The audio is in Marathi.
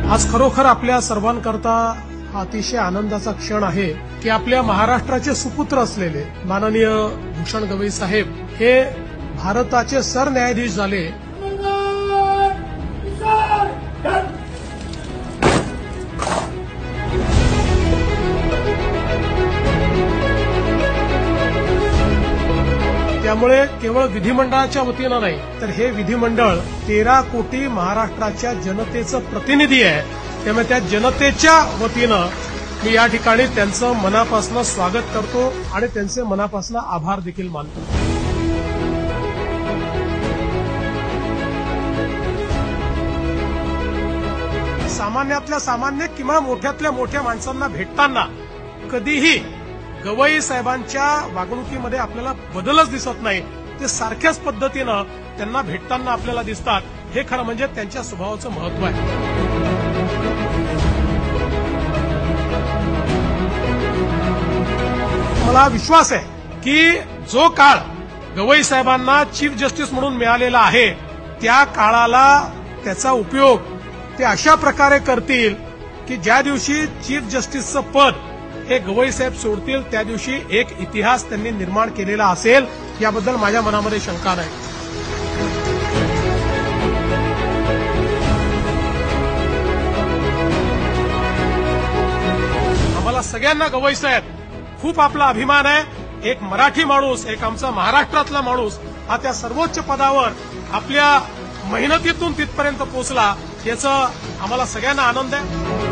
आज खरोखर आपल्या सर्वांकरता हा अतिशय आनंदाचा क्षण आहे की आपल्या महाराष्ट्राचे सुपुत्र असलेले माननीय भूषण गवई साहेब हे भारताचे सरन्यायाधीश झाले। त्यामुळे केवळ विधिमंडळाच्या वतीनं नाही तर हे विधिमंडळ 13 कोटी महाराष्ट्राच्या जनतेचं प्रतिनिधी आहे। त्यामुळे त्या जनतेच्या वतीनं मी या ठिकाणी त्यांचं मनापासून स्वागत करतो आणि त्यांचे मनापासून आभार देखील मानतो। सामान्यातल्या सामान्य किंवा मोठ्यातल्या मोठ्या माणसांना भेटताना कधीही गवई साहेबांच्या वागणुकीमध्ये आपल्याला बदलच दिसत नाही। ते सारख्याच पद्धतीनं त्यांना भेटताना आपल्याला दिसतात। हे खरं म्हणजे त्यांच्या स्वभावाचं महत्व आहे। मला विश्वास आहे की जो काळ गवई साहेबांना चीफ जस्टिस म्हणून मिळालेला आहे त्या काळाला त्याचा उपयोग ते अशा प्रकारे करतील की ज्या दिवशी चीफ जस्टिसचं पद हे गवई साहेब सोडतील त्या दिवशी एक इतिहास त्यांनी निर्माण केलेला असेल याबद्दल माझ्या मनामध्ये शंका नाही। आम्हाला सगळ्यांना गवई साहेब खूप आपला अभिमान आहे। एक मराठी माणूस, एक आमचा महाराष्ट्रातला माणूस हा त्या सर्वोच्च पदावर आपल्या मेहनतीतून तिथपर्यंत पोहोचला याचा आम्हाला सगळ्यांना आनंद आहे।